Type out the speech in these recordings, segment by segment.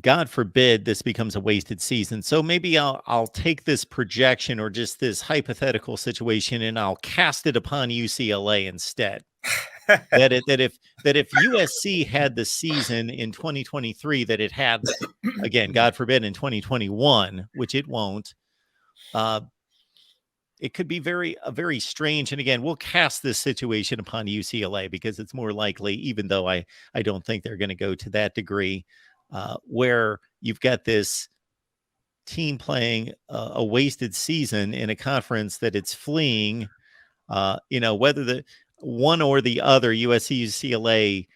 God forbid this becomes a wasted season. So maybe I'll take this projection or just this hypothetical situation and I'll cast it upon UCLA instead. That if USC had the season in 2023 that it had, again, God forbid, in 2021, which it won't, it could be very strange. And again, we'll cast this situation upon UCLA because it's more likely, even though I don't think they're going to go to that degree, where you've got this team playing a wasted season in a conference that it's fleeing. Whether the one or the other, USC, UCLA,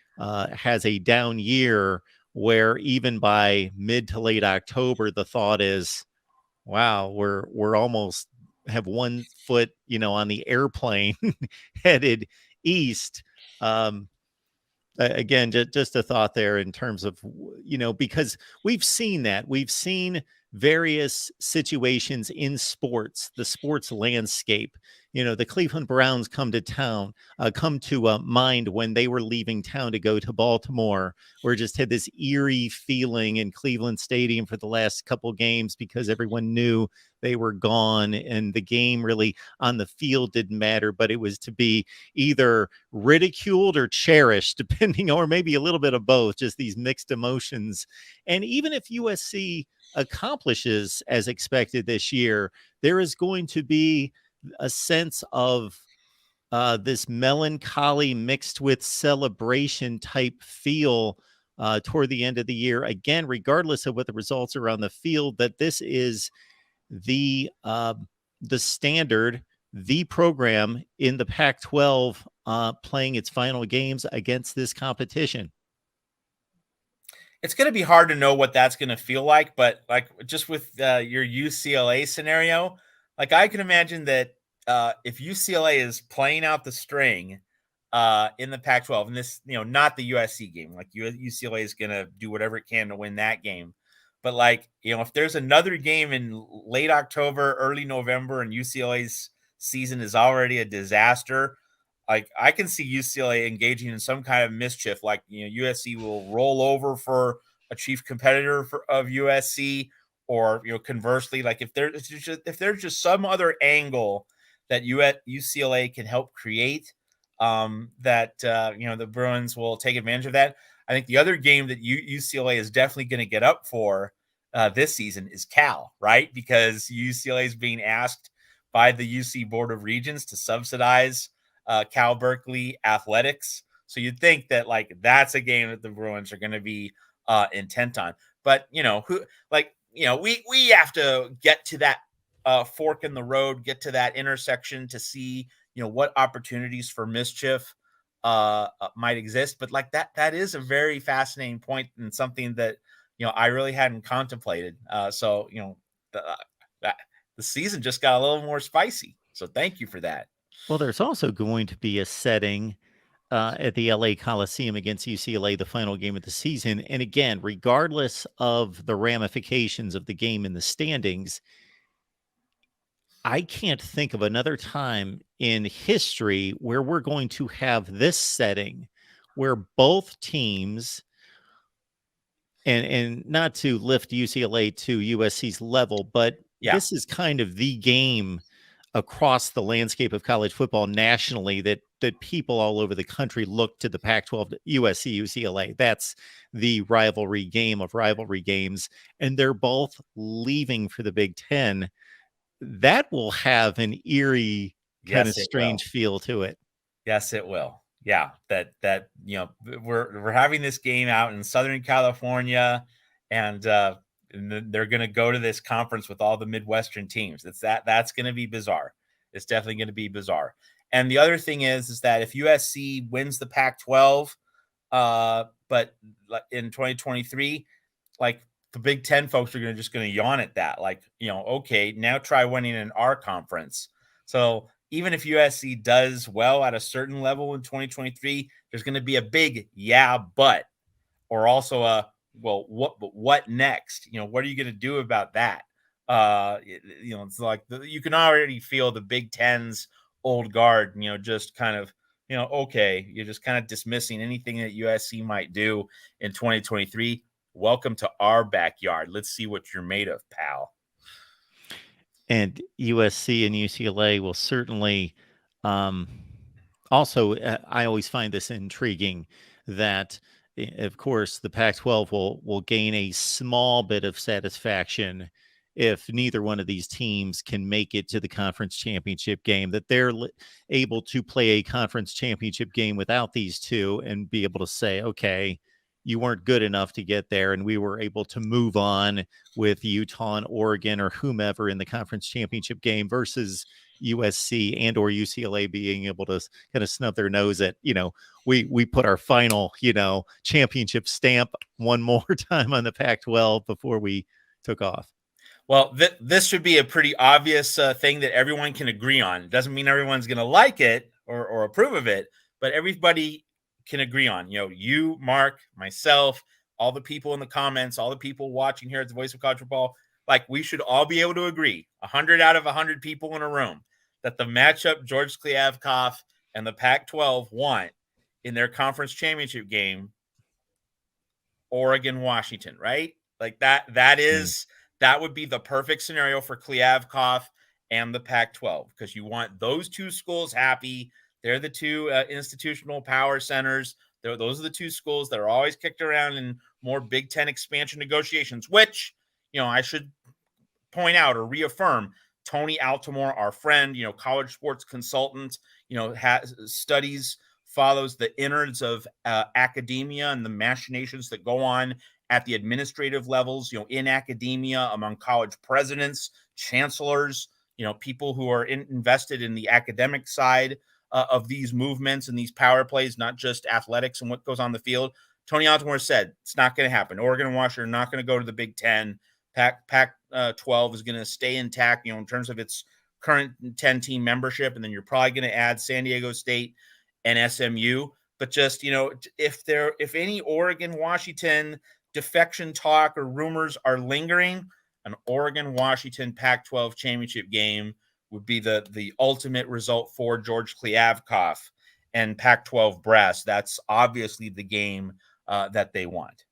has a down year where even by mid to late October, the thought is, wow, we're almost have one foot, on the airplane headed east. Again, just a thought there in terms of, because we've seen various situations in sports, the sports landscape. The Cleveland Browns come to mind when they were leaving town to go to Baltimore, where just had this eerie feeling in Cleveland Stadium for the last couple games because everyone knew they were gone and the game really on the field didn't matter, but it was to be either ridiculed or cherished, depending, or maybe a little bit of both, just these mixed emotions. And even if USC accomplishes as expected this year, there is going to be a sense of this melancholy mixed with celebration type feel toward the end of the year. Again, regardless of what the results are on the field, that this is the standard, the program in the Pac-12 playing its final games against this competition. It's going to be hard to know what that's going to feel like, but like just with your UCLA scenario, like I can imagine that if UCLA is playing out the string in the Pac-12, and this, not the USC game, like UCLA is going to do whatever it can to win that game. But like, if there's another game in late October, early November, and UCLA's season is already a disaster, like I can see UCLA engaging in some kind of mischief. Like, USC will roll over for a chief competitor of USC, or conversely, like if there's just some other angle that UCLA can help create, that the Bruins will take advantage of that. I think the other game that UCLA is definitely going to get up for this season is Cal, right? Because UCLA is being asked by the UC Board of Regents to subsidize Cal Berkeley athletics. So you'd think that like that's a game that the Bruins are going to be intent on. But we have to get to that fork in the road, get to that intersection to see what opportunities for mischief might exist. But like that is a very fascinating point and something that I really hadn't contemplated. So the season just got a little more spicy. So thank you for that. Well, there's also going to be a setting at the LA Coliseum against UCLA, the final game of the season. And again, regardless of the ramifications of the game in the standings, I can't think of another time in history where we're going to have this setting where both teams, and not to lift UCLA to USC's level, but this is kind of the game across the landscape of college football nationally that people all over the country look to the Pac-12, USC, UCLA. That's the rivalry game of rivalry games, and they're both leaving for the Big Ten. That will have an eerie kind of strange feel to it. Yes, it will. Yeah, that we're having this game out in Southern California, and they're going to go to this conference with all the Midwestern teams. That's going to be bizarre. It's definitely going to be bizarre. And the other thing is that if USC wins the Pac-12, but in 2023, like the Big Ten folks are just going to yawn at that. Like, okay, now try winning in our conference. So even if USC does well at a certain level in 2023, there's going to be a big but, or also a well, what next? What are you going to do about that? It's like you can already feel the Big Ten's old guard, just kind of, okay, you're just kind of dismissing anything that USC might do in 2023. welcome to our backyard. Let's see what you're made of, pal. And USC and UCLA will certainly also, I always find this intriguing that, of course, the Pac-12 will gain a small bit of satisfaction if neither one of these teams can make it to the conference championship game, that they're able to play a conference championship game without these two and be able to say, okay, you weren't good enough to get there, and we were able to move on with Utah and Oregon or whomever in the conference championship game versus USC and or UCLA being able to kind of snub their nose at, we put our final, championship stamp one more time on the Pac-12 before we took off. Well, this should be a pretty obvious thing that everyone can agree on. It doesn't mean everyone's going to like it or approve of it, but everybody can agree on. You, Mark, myself, all the people in the comments, all the people watching here at the Voice of College Football, like we should all be able to agree, 100 out of 100 people in a room, that the matchup George Kliavkoff and the Pac-12 want in their conference championship game, Oregon, Washington, right? Like that would be the perfect scenario for Kliavkoff and the Pac-12, because you want those two schools happy. They're the two institutional power centers. Those are the two schools that are always kicked around in more Big Ten expansion negotiations, which, I should point out or reaffirm, Tony Altimore, our friend, college sports consultant, follows the innards of academia and the machinations that go on at the administrative levels, in academia, among college presidents, chancellors, people who are invested in the academic side of these movements and these power plays, not just athletics and what goes on the field. Tony Altimore said it's not going to happen. Oregon and Washington are not going to go to the Big Ten. Pac-12 is going to stay intact, in terms of its current 10-team membership, and then you're probably going to add San Diego State and SMU. But just, if any Oregon-Washington defection talk or rumors are lingering, an Oregon-Washington Pac-12 championship game would be the ultimate result for George Kliavkoff and Pac-12 brass. That's obviously the game that they want.